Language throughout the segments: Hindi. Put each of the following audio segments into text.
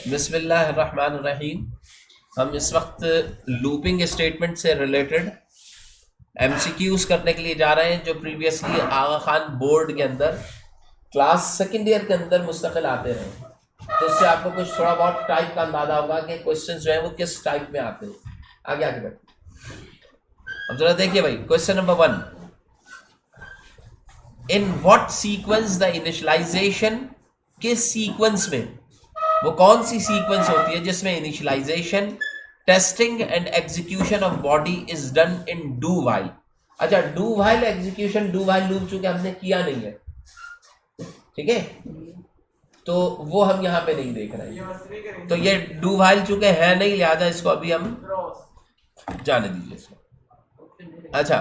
बिस्मिल्लाहिर्रहमानिर्रहीम। हम इस वक्त लूपिंग स्टेटमेंट से रिलेटेड एमसीक्यूज करने के लिए जा रहे हैं जो प्रीवियसली आगा खान बोर्ड के अंदर क्लास सेकेंड ईयर के अंदर मुस्तकिल आते रहे। तो इससे आपको कुछ थोड़ा बहुत टाइप का अंदाजा होगा कि क्वेश्चंस जो है वो किस टाइप में आते हैं। आगे आगे बढ़। अब जरा देखिए भाई, question number 1, in what sequence the initialisation, किस सीक्वेंस में, वो कौन सी सीक्वेंस होती है जिसमें initialisation, testing and execution of body is done in do while. अच्छा, do while execution, do while loop चूंकि हमने किया नहीं है, ठीक है, तो वो हम यहाँ पे नहीं देख रहे हैं। तो ये डू वाइल चूंकि है नहीं, लिहाजा इसको अभी हम जाने दीजिए इसको। अच्छा,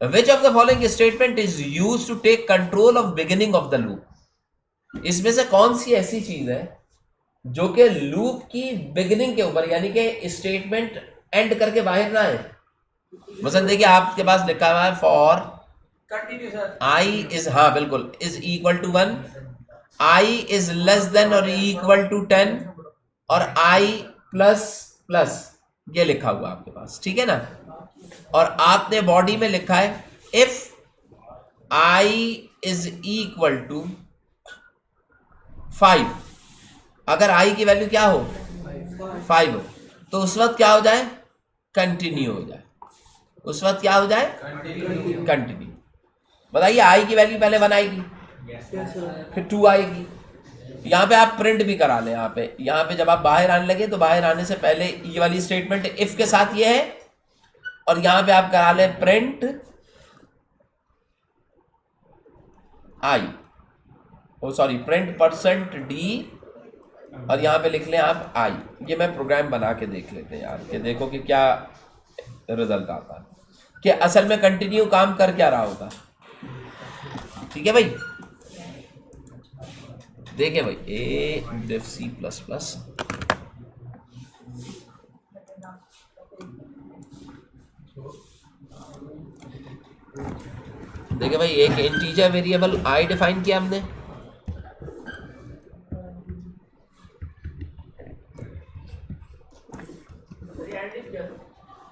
which of the following statement is used to take control of beginning of the loop. इसमें से कौन सी ऐसी चीज है जो कि लूप की बिगिनिंग के ऊपर, यानी कि स्टेटमेंट एंड करके बाहर ना आए। मतलब देखिए, आपके पास लिखा हुआ है फॉर आई इज, हाँ बिल्कुल, is equal to 1, I is less than और इक्वल टू 10 और आई प्लस प्लस, ये लिखा हुआ आपके पास, ठीक है ना। और आपने बॉडी में लिखा है if i is equal to 5, अगर आई की वैल्यू क्या हो, 5 हो, तो उस वक्त क्या हो जाए, कंटिन्यू हो जाए। उस वक्त क्या हो जाए, कंटिन्यू। बताइए, आई की वैल्यू पहले 1 आएगी, फिर 2 आएगी। यहाँ पे आप प्रिंट भी करा लें। यहाँ पे जब आप बाहर आने लगे तो बाहर आने से पहले ये वाली स्टेटमेंट इफ के साथ ये है, और यहाँ पे आप करा लें print I, O sorry, print percent D, और यहाँ पे लिख लें आप आई। ये मैं प्रोग्राम बना के देख लेते हैं यार, कि देखो कि क्या रिजल्ट आता है, कि असल में कंटिन्यू काम कर क्या रहा होता है। ठीक है भाई, देखिए भाई, ए डिफ सी प्लस प्लस, देखिए भाई, एक इंटीजर वेरिएबल आई डिफाइन किया हमने,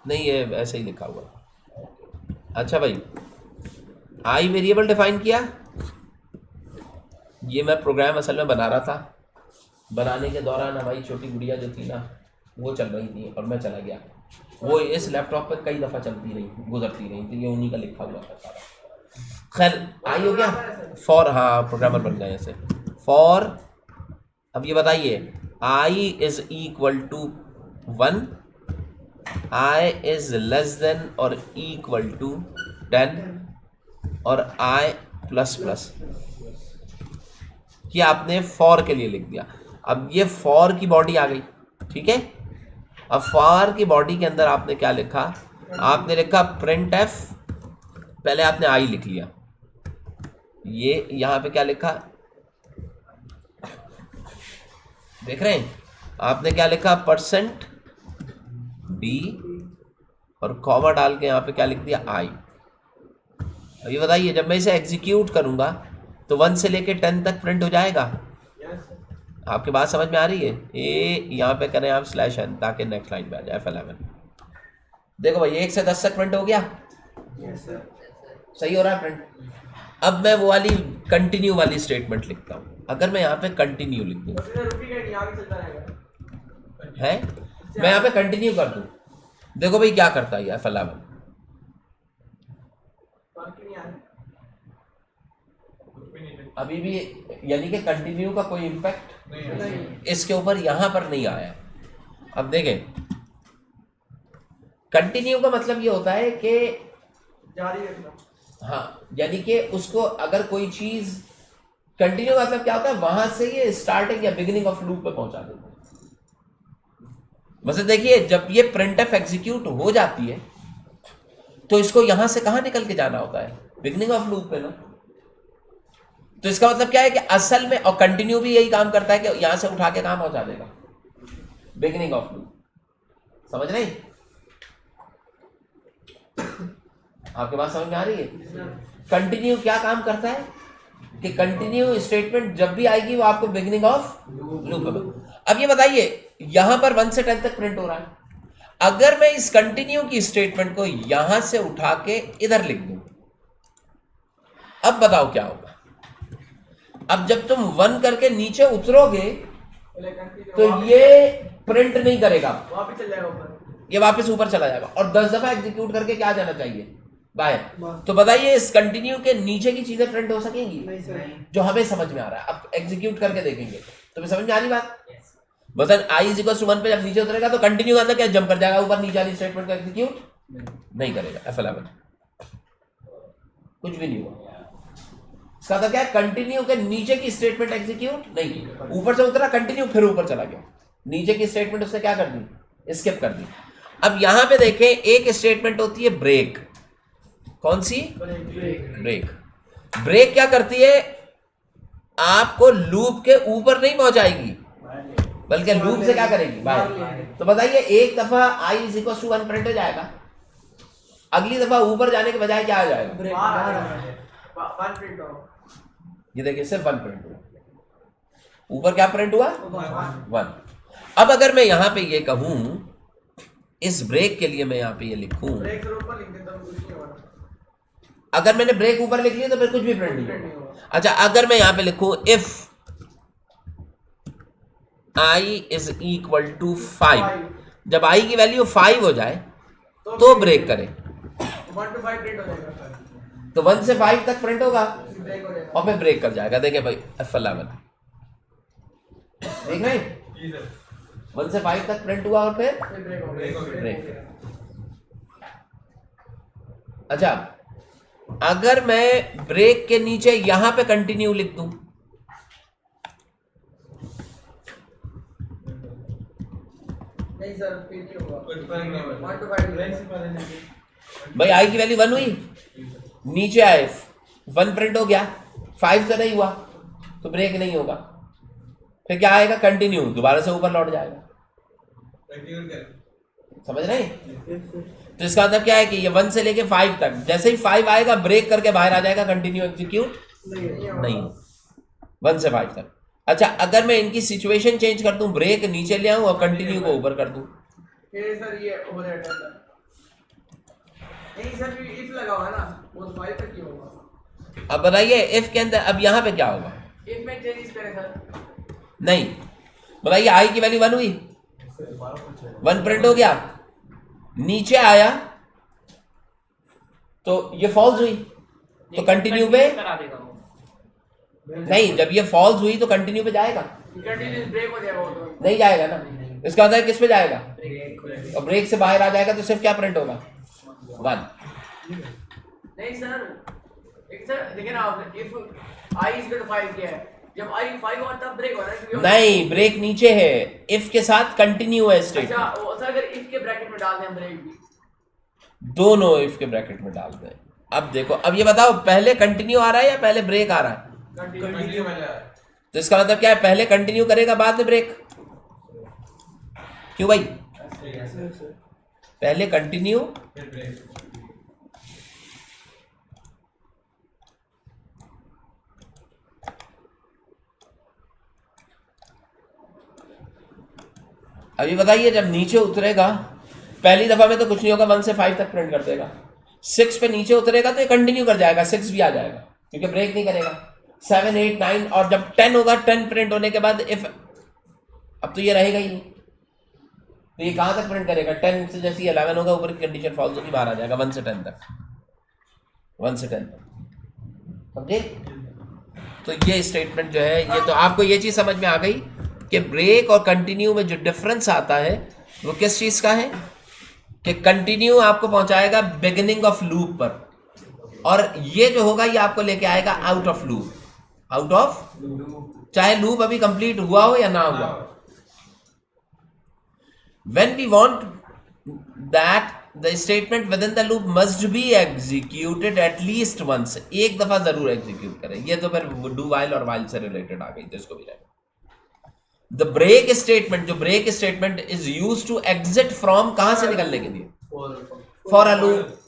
नहीं ये ऐसे ही लिखा हुआ। अच्छा भाई, आई वेरिएबल डिफाइन किया, ये मैं प्रोग्राम असल में बना रहा था। बनाने के दौरान हमारी छोटी गुड़िया जो थी ना, वो चल रही थी और मैं चला गया। वो इस लैपटॉप पर कई दफ़ा चलती रही, गुजरती रही, तो ये उन्हीं का लिखा हुआ था सारा। खैर, आई हो गया फॉर, हाँ प्रोग्रामर बन गए ऐसे फॉर। अब ये बताइए, I is equal to 1, I is less than और इक्वल टू 10 और आई प्लस प्लस, ये आपने फॉर के लिए लिख दिया। अब ये फॉर की बॉडी आ गई, ठीक है। अब फॉर की बॉडी के अंदर आपने क्या लिखा, आपने लिखा प्रिंट एफ, पहले आपने आई लिख लिया, ये यहां पे क्या लिखा देख रहे हैं, आपने क्या लिखा परसेंट डी, और कॉमा डाल के यहाँ पे क्या लिख दिया, आई। अब ये बताइए, जब मैं इसे एग्जीक्यूट करूंगा तो 1 से लेके 10 तक प्रिंट हो जाएगा। आपकी बात समझ में आ रही है। ए यहाँ पे करें आप /n, ताकि नेक्स्ट लाइन पे आ जाए F11। देखो भाई, 1 से 10 तक प्रिंट हो गया, सही हो रहा है प्रिंट। अब मैं वो वाली कंटिन्यू वाली स्टेटमेंट लिखता हूँ। अगर मैं यहाँ पे कंटिन्यू लिख दूँ है, मैं यहाँ पे कंटिन्यू कर दूँ, देखो भाई क्या करता है F11, अभी भी, यानी कि कंटिन्यू का कोई इम्पैक्ट इसके ऊपर यहां पर नहीं आया। अब देखें, कंटिन्यू का मतलब ये होता है कि जारी रखना, हाँ, यानी कि उसको अगर कोई चीज, कंटिन्यू का मतलब क्या होता है, वहां से ये स्टार्टिंग या बिगिनिंग ऑफ लूप पे पहुंचा देता है। मतलब देखिए, जब ये प्रिंटफ एग्जीक्यूट हो जाती है तो इसको यहां से कहां निकल के जाना होता है, बिगिनिंग ऑफ लूप पे ना। तो इसका मतलब क्या है कि असल में, और कंटिन्यू भी यही काम करता है कि यहां से उठा के कहां पहुंचा देगा, बिगिनिंग ऑफ लूप। समझ रहे, आपके बात समझ में आ रही है। कंटिन्यू क्या काम करता है कि कंटिन्यू स्टेटमेंट जब भी आएगी वो आपको बिगिनिंग ऑफ लूप में। अब ये बताइए यहां पर 1 से 10 तक प्रिंट हो रहा है, अगर मैं इस कंटिन्यू की स्टेटमेंट को यहां से उठा के इधर लिख दूं, अब बताओ क्या होगा। अब जब तुम 1 करके नीचे उतरोगे तो ये प्रिंट नहीं करेगा, वापस चल जाएगा ऊपर, ये वापस ऊपर चला जाएगा और 10 दफा एग्जीक्यूट करके क्या जाना चाहिए, बाहर। तो बताइए इस कंटिन्यू के नीचे की चीजें प्रिंट हो सकेंगी? जो हमें समझ में आ रहा है, अब एग्जीक्यूट करके देखेंगे तुम्हें समझ में आ रही बात। मतलब i = 1 पे जब नीचे उतरेगा तो कंटिन्यू अंदर क्या जंप कर जाएगा, ऊपर नीचे वाली स्टेटमेंट को एग्जीक्यूट नहीं करेगा। F11 कुछ भी नहीं हुआ। इसका मतलब क्या है, कंटिन्यू के नीचे की स्टेटमेंट एग्जीक्यूट नहीं, ऊपर से उतरा कंटिन्यू फिर ऊपर चला गया, नीचे की स्टेटमेंट उसने क्या कर दी, स्किप कर दी। अब यहां पे देखें एक स्टेटमेंट होती है ब्रेक, कौन सी, ब्रेक। ब्रेक क्या करती है, आपको लूप के ऊपर नहीं पहुंचाएगी बल्कि लूप से क्या करेगी, बाहर। तो बताइए एक दफा i = 1 प्रिंट हो जाएगा, अगली दफा ऊपर जाने के बजाय क्या आ जाएगा, ये देखिए सिर्फ 1 प्रिंट हुआ, ऊपर क्या प्रिंट हुआ, 1। अब अगर मैं यहां पे ये कहूं, इस ब्रेक के लिए मैं यहां पे ये लिखूं, अगर मैंने ब्रेक ऊपर लिख लिया तो फिर कुछ भी प्रिंट नहीं होगा। अच्छा अगर मैं यहां पे लिखूं इफ i = 5, जब i की वैल्यू 5 हो जाए तो ब्रेक करें, 1 to 5 प्रिंट हो जाएगा, तो 1 से 5 तक प्रिंट होगा ब्रेक हो जाएगा और फिर ब्रेक कर जाएगा। देखिए भाई F11 देख रहे हैं, 1 से 5 तक प्रिंट हुआ और फिर ब्रेक हो गया, ब्रेक। अच्छा अगर मैं ब्रेक के नीचे यहां पे कंटिन्यू लिख दूं, नहीं सर फिर नहीं होगा, 1 to 5 भाई i की वैल्यू 1 हुई, नीचे आए 1 प्रिंट हो गया, 5 तो नहीं हुआ तो ब्रेक नहीं होगा, फिर क्या आएगा, कंटिन्यू, दोबारा से ऊपर लौट जाएगा। समझ रहे हैं? तो इसका मतलब क्या है कि ये 1 से लेके 5 तक, जैसे ही 5 आएगा ब्रेक करके बाहर आ जाएगा, कंटिन्यू एग्जीक्यूट नहीं, 1 से 5 तक। अच्छा अगर मैं इनकी सिचुएशन चेंज कर दूं, ब्रेक नीचे ले आऊं और कंटिन्यू को ऊपर कर दूं, फिर सर ये हो जाएगा, नहीं सर इफ लगा हुआ है ना, वो 5 तक ही होगा। अब बताइए इफ के अंदर अब यहां पे क्या होगा, इफ में चेंजेस करें सर, नहीं बताइए i की वैल्यू 1 हुई, 1 प्रिंट हो गया, नीचे आया तो ये फॉल्स हुई तो कंटिन्यू पे करा देगा वो, नहीं, जब ये फॉल्स हुई तो कंटिन्यू पे जाएगा, कंटिन्यूअस ब्रेक हो जाएगा वो तो, नहीं जाएगा ना। इसका मतलब किस पे जाएगा, ब्रेक और ब्रेक से बाहर आ जाएगा तो सिर्फ क्या प्रिंट होगा, 1। नहीं सर, एक सर देखिए ना आपने, इफ i = 5 किया है, जब i 5 हुआ तब ब्रेक हो रहा है, क्योंकि नहीं ब्रेक नीचे है, इफ के साथ कंटिन्यू है स्टेटमेंट। अच्छा वो सर अगर इफ के ब्रैकेट में डाल दें हम ब्रेक भी, दोनों इफ के ब्रैकेट में डाल दें। अब देखो, अब ये बताओ पहले कंटिन्यू आ रहा है या पहले ब्रेक आ रहा है, कंटिन्यू वाला है, तो इसका मतलब क्या है, पहले कंटिन्यू करेगा बाद में ब्रेक, क्यों भाई, पहले कंटिन्यू अभी बताइए जब नीचे उतरेगा, पहली दफा में तो कुछ नहीं होगा, 1 से 5 तक प्रिंट कर देगा, 6 पे नीचे उतरेगा तो ये कंटिन्यू कर जाएगा, 6 भी आ जाएगा क्योंकि ब्रेक नहीं करेगा, 7 8 9 और जब 10 होगा, 10 प्रिंट होने के बाद इफ, अब तो ये रहेगा ही नहीं, तो ये कहां तक प्रिंट करेगा, 10 से जैसे 11 होगा ऊपर की कंडीशन फॉल्स होगी, बाहर आ जाएगा 1 से 10 तक, 1 से 10 तक। समझे? तो ये स्टेटमेंट जो है, ये तो आपको ये चीज समझ में आ गई कि ब्रेक और कंटिन्यू में जो डिफरेंस आता है वो किस चीज का है, कि कंटिन्यू आपको पहुंचाएगा बिगिनिंग ऑफ लूप पर, और ये जो होगा ये आपको लेके आएगा out of loop, out of, चाहे लूप अभी कंप्लीट हुआ हो या ना हुआ। When we want that the statement within the loop must be executed at least once, एक दफा जरूर एग्जीक्यूट करें, ये तो फिर डू वाइल और वाइल से रिलेटेड आ गई, जिसको भी रहेगा। द ब्रेक स्टेटमेंट, जो break statement is use to exit from, कहां से निकलने के लिए, फॉर अ लूप।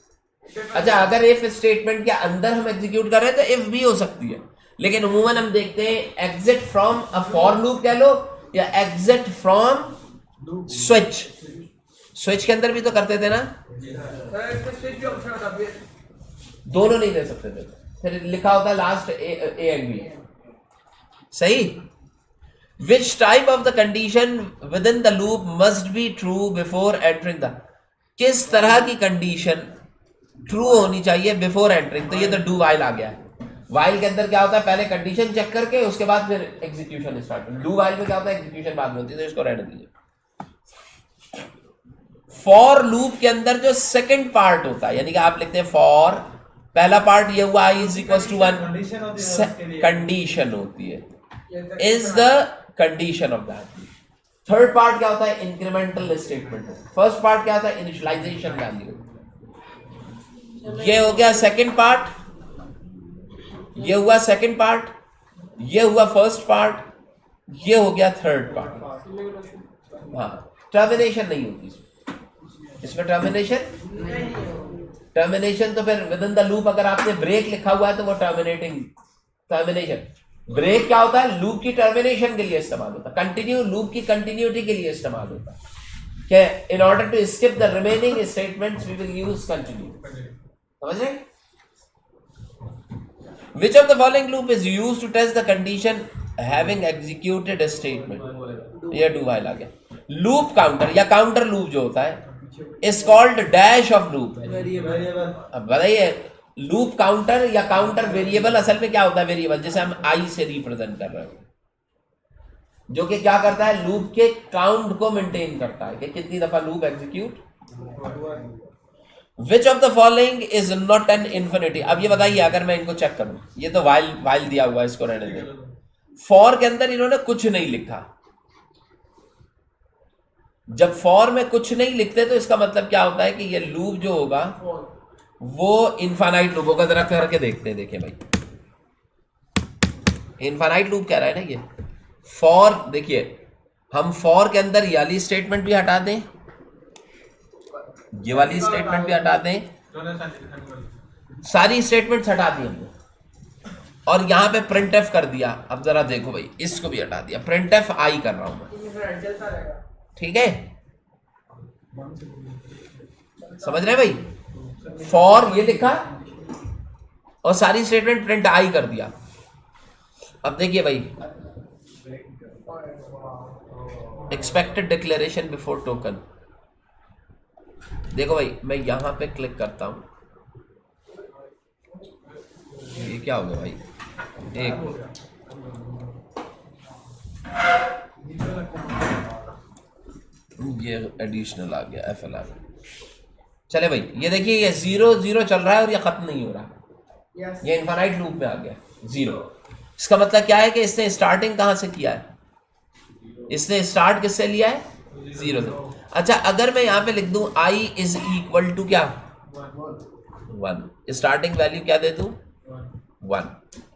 अच्छा अगर इफ स्टेटमेंट के अंदर हम एग्जीक्यूट कर रहे हैं तो इफ भी हो सकती है, लेकिन अमूमन हम देखते हैं exit from a for loop कह लो या एग्जिट फ्रॉम स्विच। स्विच के अंदर भी तो करते थे ना, सर इसमें स्विच भी ऑप्शन होता है। दोनों नहीं दे सकते थे, फिर लिखा होता है लास्ट ए एंड बी। सही। Which type of the condition within the loop must be true before entering the, किस तरह की कंडीशन ट्रू होनी चाहिए बिफोर एंटरिंग। तो ये तो डू वाइल आ गया है। वाइल के अंदर क्या होता है, पहले कंडीशन चेक करके उसके बाद फिर एग्जीक्यूशन स्टार्ट। डू वाइल में क्या होता है, एग्जीक्यूशन बाद में होती है, तो इसको रहने दीजिए। फॉर लूप के अंदर जो सेकंड पार्ट होता है, यानी कि आप लिखते हैं फॉर, पहला पार्ट ये हुआ i is equal to 1, condition होती है, is the condition of that. Third part क्या होता है, इंक्रीमेंटल स्टेटमेंट। फर्स्ट पार्ट क्या होता है, इनिशियलाइजेशन वैल्यू। ये हो गया सेकंड पार्ट, ये हुआ सेकंड पार्ट, ये हुआ फर्स्ट पार्ट, ये हो गया थर्ड पार्ट। हाँ, टर्मिनेशन नहीं होती इसमें टर्मिनेशन तो फिर विद इन द लूप अगर आपने ब्रेक लिखा हुआ है तो वो टर्मिनेशन। ब्रेक क्या होता है, लूप की टर्मिनेशन के लिए इस्तेमाल होता है, कंटिन्यू लूप की कंटिन्यूटी के लिए इस्तेमाल होता है। कि in order to skip the remaining statements we will use continue. समझ रहे? Which of the following loop is used to test the condition having executed a statement? ये डू वाइल आ गया। लूप काउंटर या काउंटर लूप जो होता है is called dash of loop। अब बताइए, लूप काउंटर या काउंटर वेरिएबल असल में क्या होता है, वेरिएबल जिसे हम आई से रिप्रेजेंट कर रहे हैं, जो कि क्या करता है, लूप के काउंट को मेंटेन करता है कि कितनी दफा loop execute. Which of the following is not an infinity? अब ये बताइए, अगर मैं इनको चेक करूं, ये तो वाइल दिया हुआ है, इसको रहने दें। फॉर के अंदर इन्होंने कुछ नहीं लिखा। जब फॉर में कुछ नहीं लिखते तो इसका मतलब क्या होता है कि ये लूप जो होगा वो इनफाइनाइट लूप होगा। जरा करके देखते हैं, देखिए भाई, इनफाइनाइट लूप कह रहा है ना ये। फॉर देखिए, हम फॉर के अंदर ये वाली स्टेटमेंट भी हटा दें, ये वाली स्टेटमेंट भी हटा दें, सारी स्टेटमेंट्स हटा दी हमने, और यहां पे प्रिंट एफ कर दिया। अब जरा देखो भाई, इसको भी हटा दिया, प्रिंट एफ आई कर रहा हूं मैं, ठीक है? समझ रहे भाई? फॉर ये लिखा और सारी स्टेटमेंट प्रिंट आई कर दिया। अब देखिए भाई, एक्सपेक्टेड डिक्लेरेशन बिफोर टोकन। देखो भाई, मैं यहां पे क्लिक करता हूं, ये क्या हो गया भाई, एक ये एडिशनल आ गया, एफ एल आ गया। चले भाई, ये देखिए, ये 0 0 चल रहा है और ये खत्म नहीं हो रहा, ये इनफाइनाइट लूप में आ गया 0। इसका मतलब क्या है कि इसने स्टार्टिंग कहां से किया है, इसने स्टार्ट किससे लिया है, 0 से। अच्छा, अगर मैं यहां पे लिख दूं i इज इक्वल टू क्या, 1, स्टार्टिंग वैल्यू क्या दे दूं, 1,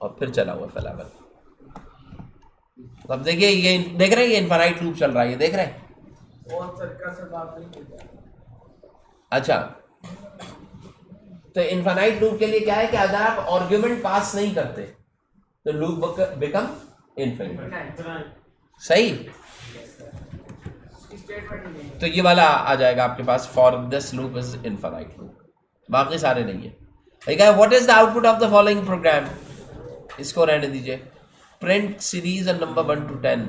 और फिर चला हुआ फिलहाल। अब देखिए, ये देख रहे हैं, ये इनफाइनाइट लूप चल रहा है, ये देख रहे हैं। अच्छा, तो इनफाइनाइट लूप के लिए क्या है कि अगर आप आर्गुमेंट पास नहीं करते तो लूप बिकम इनफिनिट। सही? तो ये वाला आ जाएगा आपके पास, for this loop is infinite loop, बाकी सारे नहीं है। ठीक है? What is the output of the following program? इसको रहने दीजिए। प्रिंट सीरीज और number 1 to 10।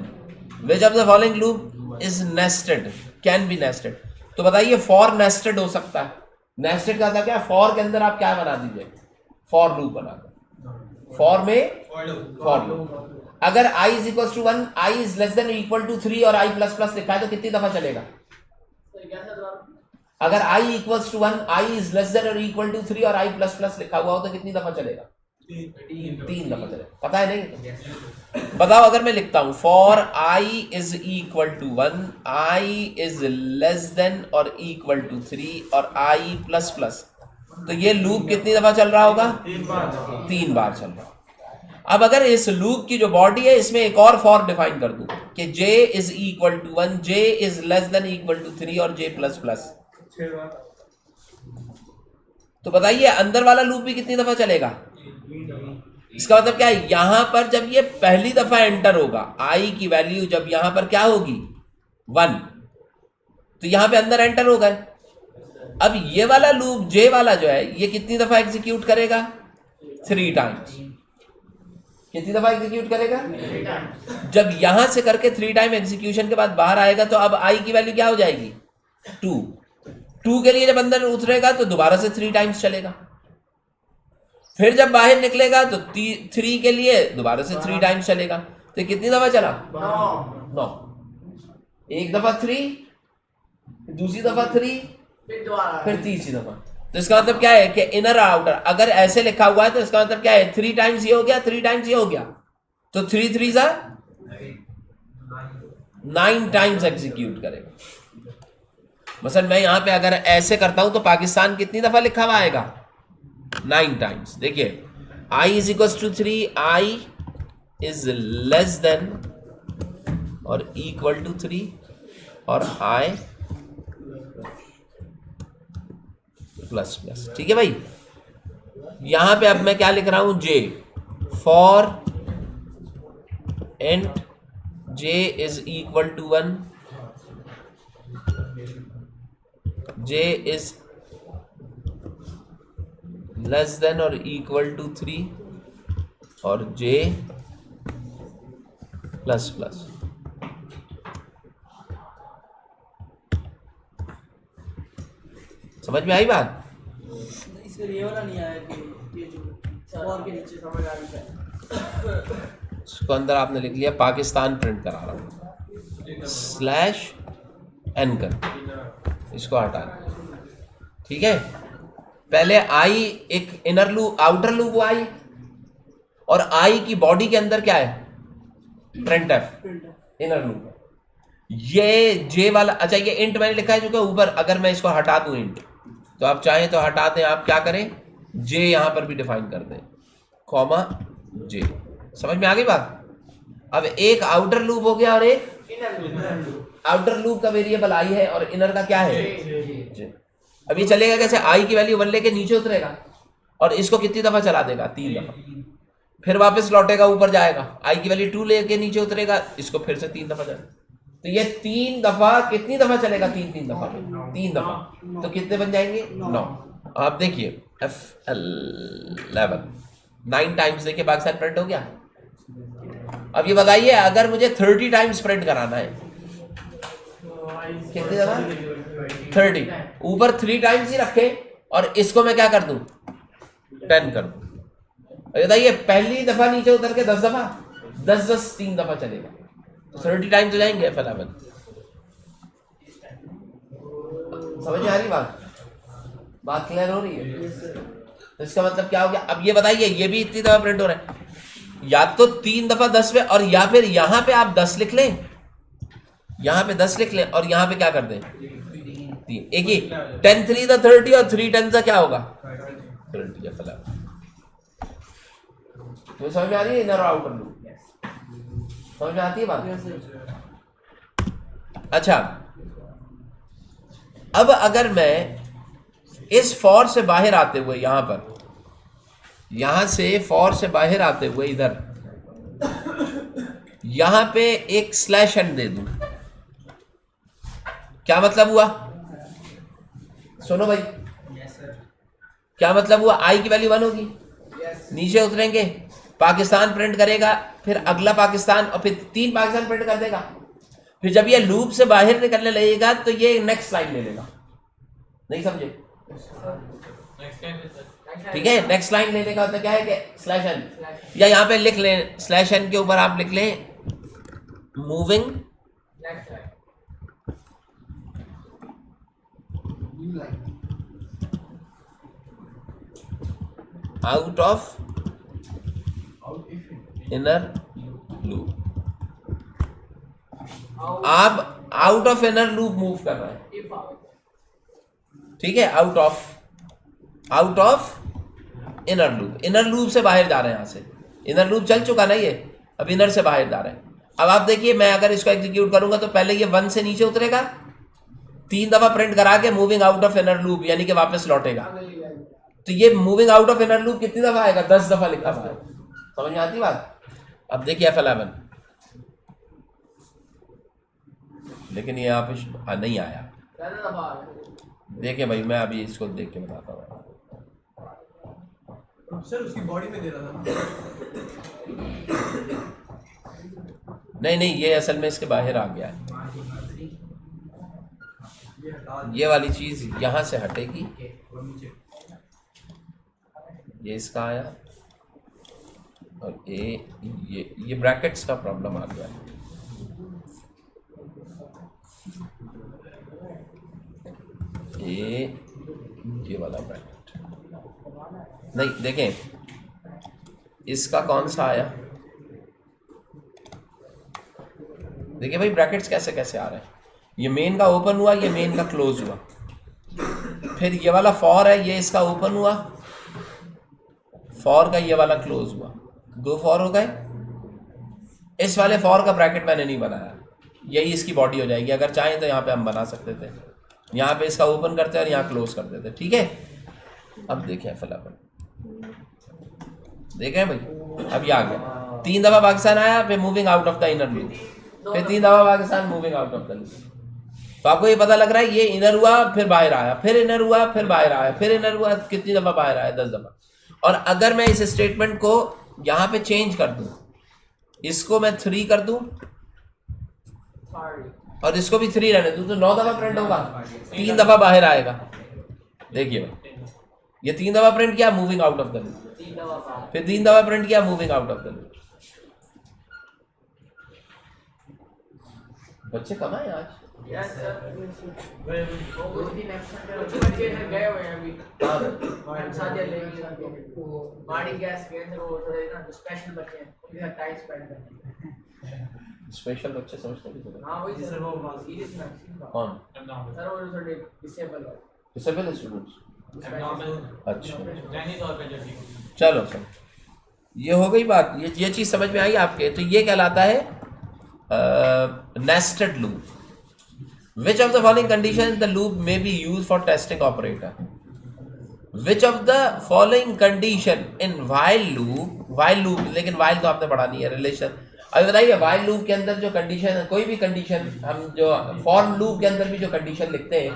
Which of the following loop is nested, can be nested. तो बताइए, फॉर नेस्टेड हो सकता है। नेस्टेड का था क्या, फॉर के अंदर आप क्या बना दीजिए, फॉर लूप बना दो। फॉर में फॉर लूप, अगर i is equal to 1, i is less than equal to 3 और i प्लस प्लस लिखा है तो कितनी दफा चलेगा? अगर i equals to 1, i is less than और इक्वल टू 3 और i प्लस प्लस लिखा हुआ हो तो कितनी दफा चलेगा? 3 दफा चलेगा। पता है नहीं? बताओ, अगर मैं लिखता हूं for i is equal to 1, i is less than और इक्वल टू 3 और i प्लस प्लस, तो ये लूप कितनी दफा चल रहा होगा? 3 बार चल रहा। अब अगर इस लूप की जो बॉडी है इसमें एक और फॉर डिफाइन कर दूं कि j is equal to 1, j is less than equal to 3 और j प्लस प्लस, तो बताइए अंदर वाला लूप भी कितनी दफा चलेगा? इसका मतलब क्या है, यहां पर जब ये पहली दफा एंटर होगा, आई की वैल्यू जब यहां पर क्या होगी 1, तो यहां पे अंदर एंटर हो गए। अब ये वाला लूप जे वाला जो है ये कितनी दफा एग्जीक्यूट करेगा 3 टाइम्स। कितनी दफा एग्जीक्यूट करेगा? जब यहां से करके 3 टाइम एग्जीक्यूशन के बाद बाहर आएगा तो अब आई की वैल्यू क्या हो जाएगी 2 के लिए जब अंदर उतरेगा तो दोबारा से 3 टाइम्स चलेगा। फिर जब बाहर निकलेगा तो 3 के लिए दोबारा से 3 टाइम्स चलेगा। तो कितनी दफा चला 9। एक दफा 3, दूसरी दफा 3, फिर तीसरी दफा। तो इसका मतलब क्या है कि इनर आउटर अगर ऐसे लिखा हुआ है तो इसका मतलब क्या है 3 टाइम्स ये हो गया, 3 टाइम्स ये हो गया, तो 3 3 9 टाइम्स एग्जीक्यूट करेगा। मसलन मैं यहां पे अगर ऐसे करता हूं तो पाकिस्तान कितनी दफा लिखा हुआ आएगा 9 टाइम्स। देखिए i is equal to 3, i is less than और इक्वल टू 3 और i प्लस प्लस। ठीक है भाई, यहां पे अब मैं क्या लिख रहा हूं j for int j is equal to 1, j is less than और इक्वल टू 3 और j प्लस प्लस। समझ में आई बात? इसमें ये वाला नहीं आया कि ये जो और के नीचे समझ आ रही है। इसको अंदर आपने लिख लिया पाकिस्तान प्रिंट करा रहा हूं स्लैश एन कर, इसको हटा। ठीक है, पहले आई एक इनर लूप आउटर लूप आई और आई की बॉडी के अंदर क्या है प्रिंट एफ इनर लूप। ये जे वाला, अच्छा ये इंट मैंने लिखा है जो कि ऊपर, अगर मैं इसको हटा दूं इंट तो आप चाहें तो हटा दें, आप क्या करें जे यहां पर भी डिफाइन कर दें कॉमा जे। समझ में आ गई बात? अब एक आउटर लूप हो गया और एक आउटर लूप का वेरिएबल आई है और इनर का क्या है जे। अब ये चलेगा कैसे, आई की वैल्यू 1 लेके नीचे उतरेगा और इसको कितनी दफा चला देगा 3 दफा, फिर वापस लौटेगा ऊपर जाएगा, आई की वैल्यू 2 लेके नीचे उतरेगा, इसको फिर से 3 दफा चलेगा। तो ये 3 दफा कितनी दफा चलेगा 3 दफा 3 दफा, तो कितने बन जाएंगे 9। आप देखिए F11 9 टाइम्स देखिए पाकिस्तान प्रिंट हो गया। अब ये बताइए अगर मुझे 30 टाइम्स प्रिंट कराना है कितनी दफा 30, ऊपर 3 टाइम्स ही रखे और इसको मैं क्या कर दूं 10 कर दूं। बताइए पहली दफा नीचे उतर के 10 दफा 10 3 दफा चलेगा, 30 टाइम्स हो जाएंगे F11। समझ में आ रही बात क्लियर हो रही है? तो इसका मतलब क्या हो गया, अब ये बताइए ये भी इतनी दफा प्रिंट हो रहा है, या तो 3 दफा 10 पे, और या फिर यहां पे आप 10 लिख लें, यहां पे 10 लिख लें और यहां पे क्या कर दें 3। एक ही 10 3 द 30 और 3 10 का क्या होगा 30 F11। तो समझ में आ रही है इनर और आउटर लूप? समझ में आती है बात? अच्छा, अब अगर मैं इस फॉर से बाहर आते हुए यहां पर, यहां से फॉर से बाहर आते हुए इधर यहां पे एक स्लैश एन दे दूं, क्या मतलब हुआ? सुनो भाई, क्या मतलब हुआ? आई की वैल्यू 1 होगी, नीचे उतरेंगे, पाकिस्तान प्रिंट करेगा, फिर अगला पाकिस्तान और फिर 3 पाकिस्तान प्रिंट कर देगा। फिर जब ये लूप से बाहर निकलने लगेगा तो ये नेक्स्ट लाइन ले लेगा। नहीं समझे? ठीक है, नेक्स्ट लाइन लेने का मतलब क्या है कि स्लैश एन, या यहां पे लिख लें स्लैश एन के ऊपर आप लिख लें moving out of inner loop. आप out of inner loop move कर रहे हैं, ठीक है, आउट ऑफ इनर लूप से बाहर जा रहे हैं। यहां से इनर लूप चल चुका ना ये, अब इनर से बाहर जा रहे हैं। अब आप देखिए मैं अगर इसको एग्जीक्यूट करूंगा तो पहले ये 1 से नीचे उतरेगा, 3 दफा प्रिंट करा के moving out of inner loop यानी कि वापस लौटेगा। तो ये moving out of inner loop कितनी दफा आएगा 10 दफा लिखा हुआ है। समझ में आती बात? अब देखिए F11, लेकिन ये यहाँ पे नहीं आया। ज़्यादा दफा आ गया। देखिए भाई, मैं अभी इसको देख के बताता हूँ। सर उसकी बॉडी में दे रहा था। नहीं नहीं, ये असल में इसके बाहर आ गया है। ये वाली चीज यहाँ से हटेगी, ये इसका आया, और ये ब्रैकेट्स का प्रॉब्लम आ गया। ये वाला ब्रैकेट नहीं, देखें इसका कौन सा आया। देखिए भाई ब्रैकेट्स कैसे कैसे आ रहे हैं। ये मेन का ओपन हुआ, ये मेन का क्लोज हुआ, फिर ये वाला फॉर है, ये इसका ओपन हुआ, फॉर का ये वाला क्लोज हुआ, 2 फॉर हो गए। इस वाले फॉर का ब्रैकेट मैंने नहीं बनाया, यही इसकी बॉडी हो जाएगी। अगर चाहें तो यहाँ पे हम बना सकते थे, यहाँ पे इसका ओपन करते और यहाँ क्लोज कर देते, ठीक है। अब देखें फिलहाल, देखें भाई, अब ये आ गया। 3 दफा पाकिस्तान आया, फिर moving out of the inner loop, फिर 3 दफा Pakistan moving out of the loop. तो आपको ये पता लग रहा है, ये इनर हुआ फिर बाहर आया, फिर इनर हुआ फिर बाहर आया, फिर इनर हुआ, कितनी दफा बाहर आया? 10 दफा। और अगर मैं इस स्टेटमेंट को यहाँ पे चेंज कर दूं, इसको मैं 3 कर दूं और इसको भी 3 रहने दूं, तो 9 दफा प्रिंट होगा, 3 दफा बाहर आएगा। देखिए ये 3 दफा प्रिंट किया, moving out of the loop, फिर 3 दफा प्रिंट किया, moving out of the loop. बच्चे कम आए आज? यस सर, वो कुछ दिन कुछ बच्चे गए हुए हैं अभी। हम साथ ले लेंगे माड़ी गैस के अंदर, वो थोड़े ना स्पेशल बच्चे हैं, उनके साथ टाइम स्पेंड करते हैं। स्पेशल बच्चे समझते हैं? हाँ वही सर, वो सीरियस में कौन सर? वो थोड़े डिसेबल है, डिसेबल स्टूडेंट्स। अच्छा जहनी तौर पे जो ठीक। चलो सर, ये हो गई बात। ये चीज समझ में आई आपके? तो ये कहलाता है nested loop. Which of the following conditions the loop may be used for testing operator? Which of the following condition in while loop, लेकिन while तो आपने पढ़ा नहीं है, रिलेशन। अभी बताइए, while loop के अंदर जो कंडीशन है, कोई भी कंडीशन, हम जो for loop के अंदर भी जो कंडीशन लिखते हैं,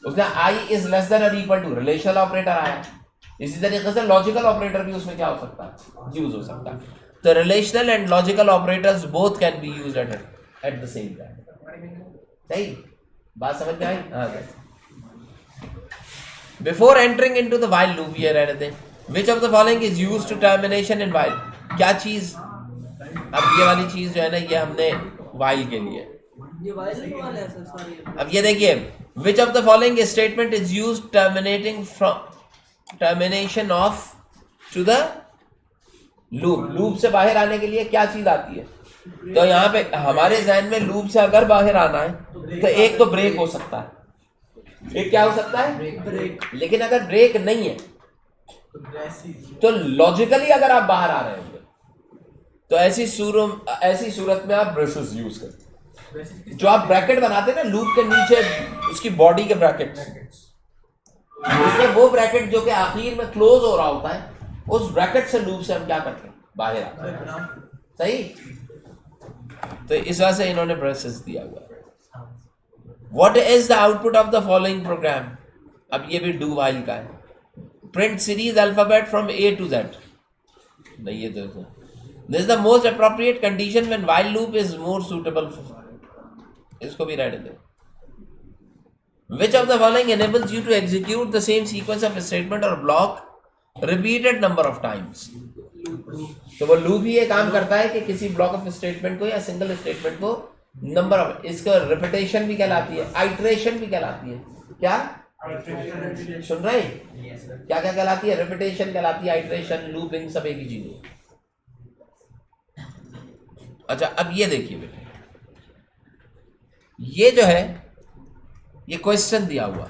उसमें I is less than or equal to relational operator आया। इसी तरीके से लॉजिकल ऑपरेटर भी उसमें क्या हो सकता है? यूज हो सकता है। तो relational and logical operators both can be used at the same time. सही बात समझ में आई? हाँ। Before entering into the while loop, ये रहने दें। Which of the following is used to termination in while? क्या चीज? अब ये वाली चीज जो है ना, ये हमने व्हाइल के लिए, ये वाइल वाला है सर, सॉरी। अब ये देखिए, which of the following statement is used terminating from termination of to the loop? Loop से बाहर आने के लिए क्या चीज आती है? तो यहाँ पे हमारे जहन में लूप से अगर बाहर आना है तो एक तो ब्रेक हो सकता है। एक क्या हो सकता है? ब्रेक। लेकिन अगर ब्रेक नहीं है तो लॉजिकली अगर आप बाहर आ रहे होंगे तो ऐसी सूरत में आप ब्रशेस यूज करते। जो आप ब्रैकेट बनाते हैं ना लूप के नीचे, उसकी बॉडी के ब्रैकेट, वो ब्रैकेट जो कि आखिर में क्लोज हो रहा होता है, उस ब्रैकेट से लूप से हम क्या करते हैं? बाहर आते हैं। सही। तो इस वजह से इन्होंने ब्रशेस दिया हुआ है। What is the output of the following program? अब ये भी do while का है। Print series alphabet from A to Z। नहीं, ये तो this is the most appropriate condition when while loop is more suitable for, इसको भी रहने दे। Which of the following enables you to execute the same sequence of statement or block repeated number of times? तो वो लूप ही ये काम करता है कि किसी ब्लॉक ऑफ स्टेटमेंट को या सिंगल स्टेटमेंट को नंबर ऑफ, इसको रिपीटेशन भी कहलाती है, आइटरेशन भी कहलाती है। क्या सुन रहे हैं? क्या क्या कहलाती है? रिपीटेशन कहलाती है, आइटरेशन, लूपिंग, सब एक ही चीज है। अच्छा, अब ये देखिए बेटे, ये जो है ये क्वेश्चन दिया हुआ,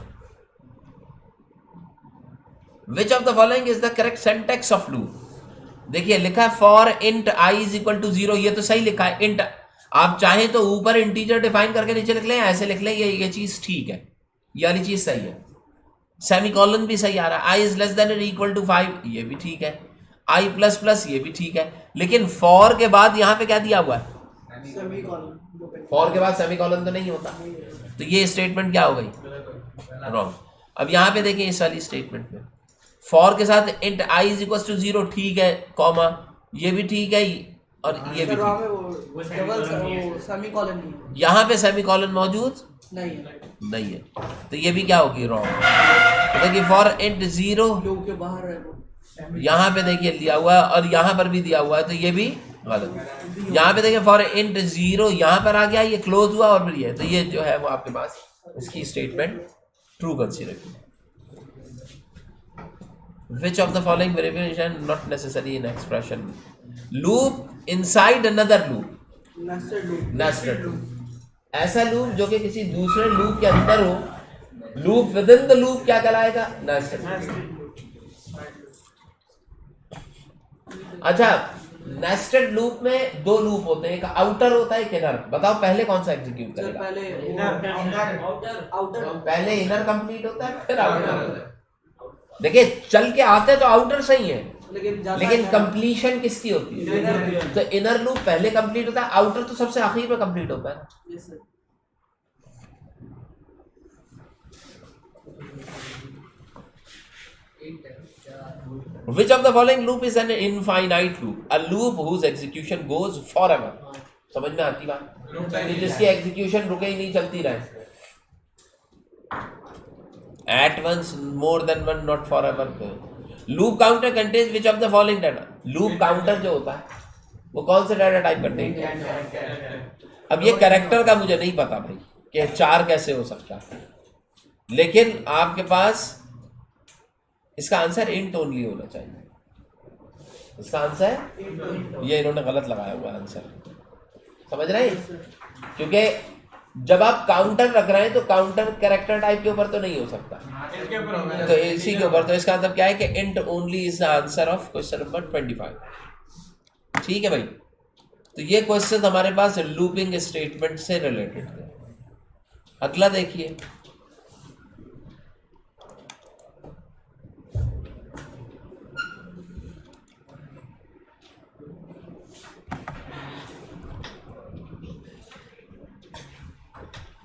which of the following is the correct syntax of loop? देखिए लिखा है for int i is equal to 0, ये तो सही लिखा है। इंट, आप चाहें तो ऊपर इंटीजर डिफाइन करके नीचे लिख लें, ऐसे लिख लें, ये चीज ठीक है, ये वाली चीज सही है। सेमीकोलन भी सही आ रहा है। i इज लेस देन और इक्वल टू 5, ये भी ठीक है। आई प्लस प्लस, ये भी ठीक है, लेकिन फॉर के बाद यहाँ पे क्या दिया हुआ है? सेमीकोलन। फॉर के बाद सेमीकोलन तो नहीं होता, तो ये स्टेटमेंट क्या हो गई? रॉन्ग। अब यहाँ पे देखिए इस वाली स्टेटमेंट में फॉर के साथ int i is equal to 0 ठीक है, कॉमा ये भी ठीक है और ये भी सर वहाँ ठीक पे है। वो डबल सेमीकोलन नहीं है। यहाँ पे सेमीकोलन मौजूद नहीं है, नहीं है, तो ये भी क्या होगी? रॉन्ग। तो देखिए फॉर इंट 0 लूप के बाहर है वो। यहाँ पे देखिए दिया हुआ है और यहाँ पर भी दिया हुआ है, तो ये भी गलत। यहाँ पे देखिए फॉर इंट 0 यहाँ पर आ गया, ये क्लोज हुआ और फिर ये, तो ये जो है वो आपके पास इसकी स्टेटमेंट ट्रू कंसीडर की। Which of the following variation not necessary in expression? Loop inside another loop. Nested loop. Nested loop. ऐसा लूप जो कि किसी दूसरे लूप के अंदर हो, loop with in the loop क्या कहलाएगा? नेस्टेड। अच्छा, नेस्टेड लूप में दो लूप होते हैं, एक आउटर होता है, एक इनर। बताओ पहले कौन सा एग्जीक्यूट सर करेगा? पहले आउटर पहले इनर कंप्लीट होता है फिर आउटर होता है। देखिए चल के आते तो आउटर सही है, लेकिन कंप्लीशन किसकी होती है? तो इनर लूप पहले कंप्लीट होता है, आउटर तो सबसे आखिर में कंप्लीट होता है। Yes sir. Which of the following loop is an infinite loop? A loop whose execution goes forever. समझ में आती बात? कि जिसकी एग्जीक्यूशन रुके ही नहीं, चलती रहे। At once, more than one, not forever. Loop counter contains which of the following data? Loop counter जो होता है वो कौन से डाटा टाइप करते हैं? अब ये कैरेक्टर का मुझे नहीं पता भाई कि 4 कैसे हो सकता है, लेकिन आपके पास इसका आंसर इंट ओनली होना चाहिए। इसका आंसर ये इन्होंने गलत लगाया हुआ आंसर, समझ रहे हैं? क्योंकि जब आप काउंटर रख रहे हैं तो काउंटर कैरेक्टर टाइप के ऊपर तो नहीं हो सकता, तो इसी के ऊपर। तो इसका मतलब क्या है कि int only is the answer of question number 25। ठीक है भाई, तो ये क्वेश्चन हमारे पास लूपिंग स्टेटमेंट से रिलेटेड थे। अगला देखिए,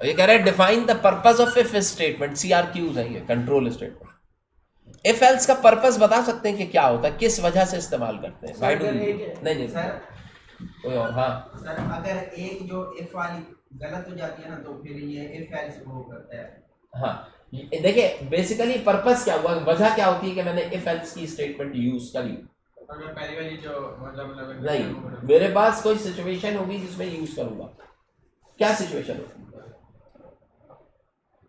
ये कह रहे हैं define the purpose of if statement. CRQs है ये, कंट्रोल स्टेटमेंट। इफ एल्स का पर्पस बता सकते हैं कि क्या होता है, किस वजह से इस्तेमाल करते हैं? नहीं सर, कोई और? हाँ सर अगर एक जो इफ वाली गलत हो जाती है ना, तो फिर ये इफ एल्स वो करता है। हाँ, देखिए बेसिकली पर्पस क्या हुआ, वजह क्या होती है कि मैंने इफ एल्स की स्टेटमेंट यूज करी। अगर पहली वाली जो मतलब नहीं, मेरे पास कोई सिचुएशन होगी जिसमें यूज करूंगा। क्या सिचुएशन होगी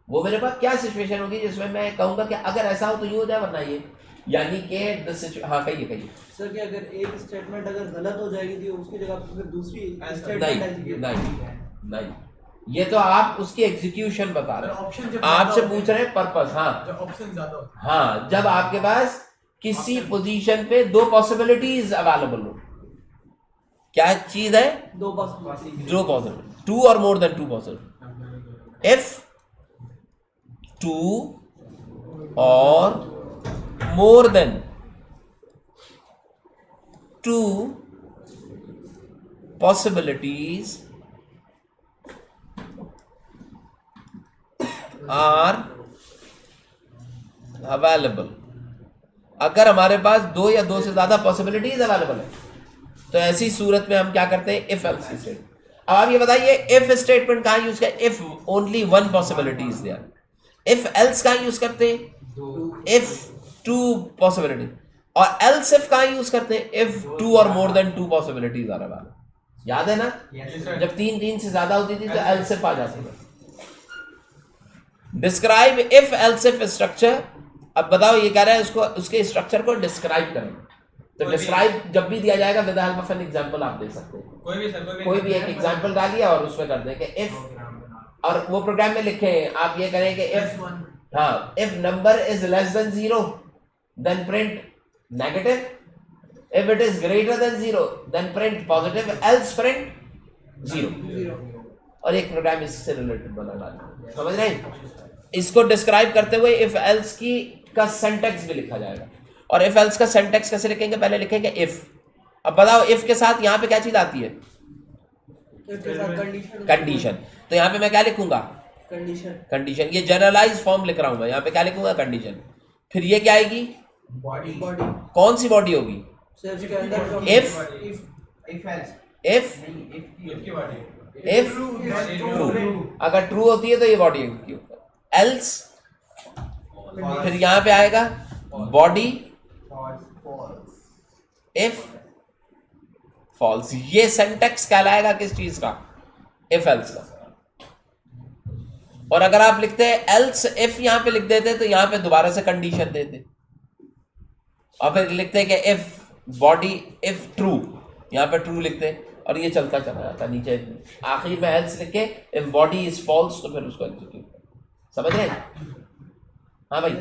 वो? मेरे पास क्या सिचुएशन होगी जिसमें मैं कहूंगा कि अगर ऐसा हो तो यूं हो जाए, वरना ये, यानी कि हाँ कहिए सर कि अगर एक स्टेटमेंट अगर गलत हो जाएगी तो उसकी जगह पे फिर दूसरी नहीं स्टेटमेंट नहीं, ये तो आप उसकी एग्जीक्यूशन बता रहे हैं, आपसे पूछ रहे हैं पर्पस। हाँ ऑप्शन ज्यादा होता हाँ, जब आपके पास किसी पोजीशन पे 2 पॉसिबिलिटीज अवेलेबल हो। क्या चीज है? 2 पॉसिबिलिटी। 2 पॉसिबिलिटी, 2 और मोर देन 2 पॉसिबिलिटी। इफ 2 और more than 2 possibilities are available। अगर हमारे पास 2 या 2 से ज्यादा पॉसिबिलिटीज अवेलेबल है तो ऐसी सूरत में हम क्या करते हैं? If else statement. अब आप ये बताइए इफ स्टेटमेंट कहां यूज किया? If only 1 possibility is there. If else कहां यूज करते हैं? If 2 possibility. और एल्स इफ कहां यूज करते हैं? इफ 2 और more than 2 possibilities are available. याद है ना? जब 3 से ज्यादा होती थी तो एल्स इफ आ जाती है। Describe if else if structure. अब बताओ, ये कह रहा है उसको, उसके स्ट्रक्चर को डिस्क्राइब करें। तो डिस्क्राइब जब भी दिया जाएगा with help of an example आप दे सकते हैं। कोई भी एक एग्जांपल डालिए और उसमें कर दें कि इफ, और वो प्रोग्राम में लिखे आप ये करें कि इफ, हाँ, if number is less than 0 then print negative, if it is greater than 0 then print positive, else print 0। और एक प्रोग्राम इससे रिलेटेड बना डालिए। समझ रहे हैं? इसको डिस्क्राइब करते हुए इफ एल्स की का सिंटैक्स भी लिखा जाएगा। और इफ एल्स का सिंटैक्स कैसे लिखेंगे? पहले लिखेंगे इफ। अब बताओ इफ के साथ यहाँ पे क्या चीज आती है? कंडीशन। तो यहाँ पे मैं क्या लिखूंगा? कंडीशन। ये जनरलाइज फॉर्म लिख रहा हूं मैं, यहाँ पे क्या लिखूंगा? कंडीशन। फिर ये क्या आएगी? बॉडी। कौन सी बॉडी होगी? इफ इफ की बॉडी इफ ट्रू। अगर ट्रू होती है तो ये बॉडी एग्जीक्यूट। एल्स फिर यहाँ पे आएगा बॉडी इफ फॉल्स। ये सिंटैक्स कहलाएगा किस चीज का? इफ एल्स का। और अगर आप लिखते हैं एल्स इफ यहां पे लिख देते तो यहां पे दोबारा से कंडीशन देते, और फिर लिखते हैं कि इफ बॉडी इफ ट्रू, यहां पे ट्रू लिखते और ये चलता चला जाता नीचे। आखिर में एल्स लिख के इफ बॉडी इज फॉल्स तो फिर उसको एग्जीक्यूट कर। समझ रहे? हाँ भाई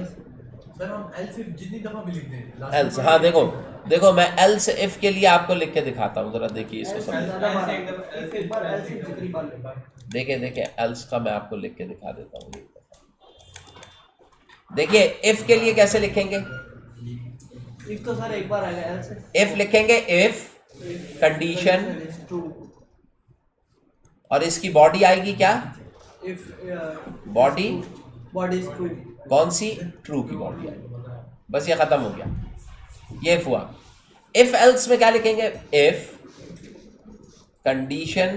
सर हम एल्स इफ जितनी दफा भी लिख दें एल्स। हाँ देखो देखो मैं एल्स इफ के लिए आपको लिख के दिखाता हूँ, जरा देखिए इसको समझ। देखिए देखिए एल्स का मैं आपको लिख के दिखा देता हूँ। देखिए इफ के लिए कैसे लिखेंगे? इफ तो सर एक बार आएगा, एल्स इफ लिखेंगे इफ कंडीशन, और इसकी बॉडी आएगी क्या? If body body is true. कौन सी? ट्रू की बॉडी आएगी। बस ये खत्म हो गया, ये इफ हुआ। इफ एल्स में क्या लिखेंगे? इफ कंडीशन,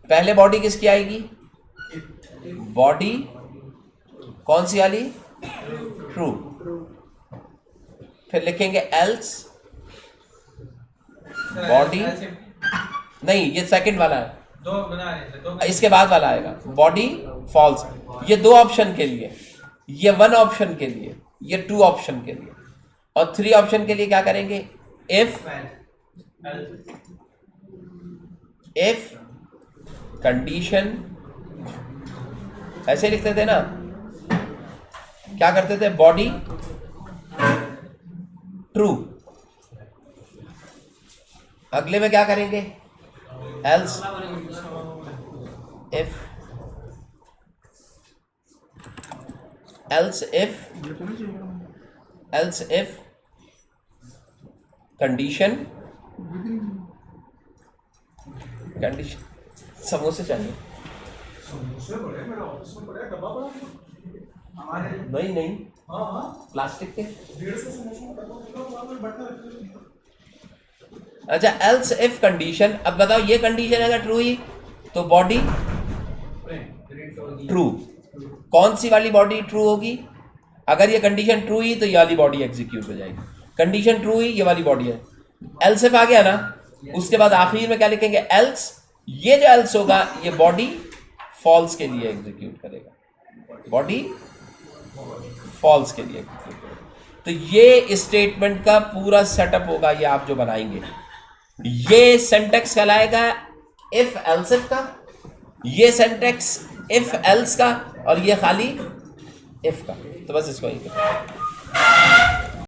पहले बॉडी किसकी आएगी? बॉडी कौन सी वाली? ट्रू। फिर लिखेंगे एल्स बॉडी, नहीं ये सेकंड वाला है, दो बना रहे थे, दो इसके बाद वाला आएगा बॉडी फॉल्स। ये 2 ऑप्शन के लिए, ये 1 ऑप्शन के लिए, ये 2 ऑप्शन के लिए, और 3 ऑप्शन के लिए क्या करेंगे? इफ इफ कंडीशन, ऐसे लिखते थे ना, क्या करते थे? Body true. अगले में क्या करेंगे? एल्स इफ कंडीशन समोसे चाहिए? नहीं प्लास्टिक के। अच्छा एल्स इफ कंडीशन। अब बताओ ये कंडीशन अगर ट्रू हुई तो बॉडी ट्रू। कौन सी वाली बॉडी ट्रू होगी? अगर ये कंडीशन ट्रू हुई तो ये वाली बॉडी एग्जीक्यूट हो जाएगी। कंडीशन ट्रू हुई, ये वाली बॉडी है। एल्स इफ आ गया ना, उसके बाद आखिर में क्या लिखेंगे? एल्स। ये जो एल्स होगा ये बॉडी फॉल्स के लिए एग्जीक्यूट करेगा, बॉडी फॉल्स के लिए एग्जीक्यूट करेगा। तो ये स्टेटमेंट का पूरा सेटअप होगा, ये आप जो बनाएंगे। ये सिंटैक्स कहलाएगा इफ एल्स इफ का, ये सिंटैक्स इफ एल्स का, और ये खाली इफ का। तो बस इसको ही